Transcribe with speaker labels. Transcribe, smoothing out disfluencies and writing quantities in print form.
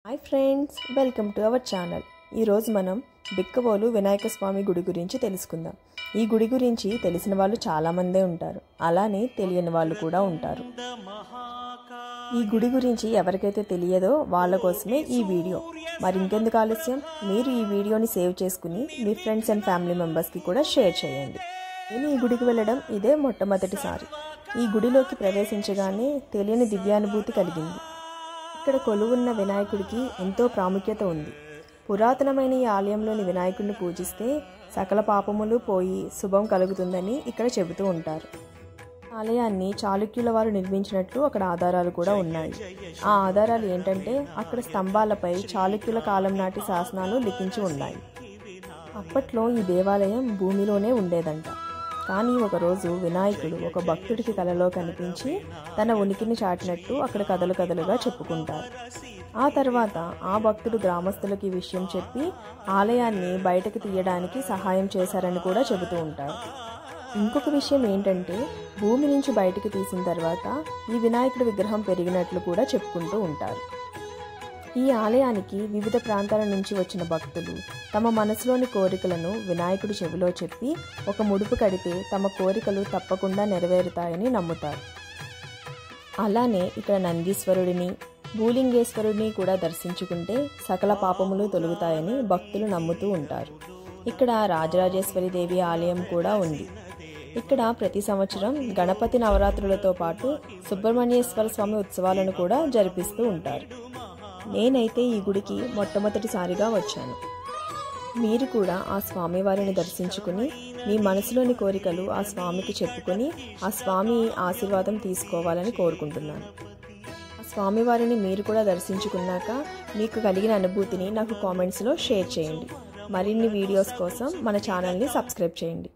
Speaker 1: Hi friends, welcome to our channel. ఈరోజు మనం బిక్కవోలు వినాయక స్వామి గుడి గురించి తెలుసుకుందాం. ఈ గుడి గురించి తెలిసిన వాళ్ళు చాలామందే ఉంటారు, అలానే తెలియని వాళ్ళు కూడా ఉంటారు. ఈ గుడి గురించి ఎవరికైతే తెలియదో వాళ్ళ కోసమే ఈ వీడియో. మరి ఇంకెందుకు ఆలస్యం, మీరు ఈ వీడియోని సేవ్ చేసుకుని మీ ఫ్రెండ్స్ అండ్ ఫ్యామిలీ మెంబర్స్కి కూడా షేర్ చేయండి. నేను ఈ గుడికి వెళ్ళడం ఇదే మొట్టమొదటిసారి. ఈ గుడిలోకి ప్రవేశించగానే తెలియని దివ్యానుభూతి కలిగింది. ఇక్కడ కొలువున్న వినాయకుడికి ఎంతో ప్రాముఖ్యత ఉంది. పురాతనమైన ఈ ఆలయంలోని వినాయకుడిని పూజిస్తే సకల పాపములు పోయి శుభం కలుగుతుందని ఇక్కడ చెబుతూ ఉంటారు. ఆలయాన్ని చాళుక్యుల వారు నిర్మించినట్లు అక్కడ ఆధారాలు కూడా ఉన్నాయి. ఆ ఆధారాలు ఏంటంటే, అక్కడ స్తంభాలపై చాళుక్యుల కాలం నాటి శాసనాలు లిఖించి ఉన్నాయి. అప్పట్లో ఈ దేవాలయం భూమిలోనే ఉండేదంట. కానీ ఒకరోజు వినాయకుడు ఒక భక్తుడికి కలలో కనిపించి తన ఉనికిని చాటినట్టు అక్కడ కథలు కథలుగా చెప్పుకుంటారు. ఆ తర్వాత ఆ భక్తుడు గ్రామస్తులకి ఈ విషయం చెప్పి ఆలయాన్ని బయటకు తీయడానికి సహాయం చేశారని కూడా చెబుతూ ఉంటారు. ఇంకొక విషయం ఏంటంటే, భూమి నుంచి బయటకు తీసిన తర్వాత ఈ వినాయకుడి విగ్రహం పెరిగినట్లు కూడా చెప్పుకుంటూ ఉంటారు. ఈ ఆలయానికి వివిధ ప్రాంతాల నుంచి వచ్చిన భక్తులు తమ మనసులోని కోరికలను వినాయకుడి చెవిలో చెప్పి ఒక ముడుపు కడితే తమ కోరికలు తప్పకుండా నెరవేరుతాయని నమ్ముతారు. అలానే ఇక్కడ నందీశ్వరుడిని, భూలింగేశ్వరుడిని కూడా దర్శించుకుంటే సకల పాపములు తొలగుతాయని భక్తులు నమ్ముతూ ఉంటారు. ఇక్కడ రాజరాజేశ్వరి దేవి ఆలయం కూడా ఉంది. ఇక్కడ ప్రతి సంవత్సరం గణపతి నవరాత్రులతో పాటు సుబ్రహ్మణ్యేశ్వర స్వామి ఉత్సవాలను కూడా జరిపిస్తూ ఉంటారు. నేనైతే ఈ గుడికి మొట్టమొదటిసారిగా వచ్చాను. మీరు కూడా ఆ స్వామివారిని దర్శించుకుని మీ మనసులోని కోరికలు ఆ స్వామికి చెప్పుకొని ఆ స్వామి ఆశీర్వాదం తీసుకోవాలని కోరుకుంటున్నాను. ఆ స్వామివారిని మీరు కూడా దర్శించుకున్నాక మీకు కలిగిన అనుభూతిని నాకు కామెంట్స్లో షేర్ చేయండి. మరిన్ని వీడియోస్ కోసం మన ఛానల్ని సబ్స్క్రైబ్ చేయండి.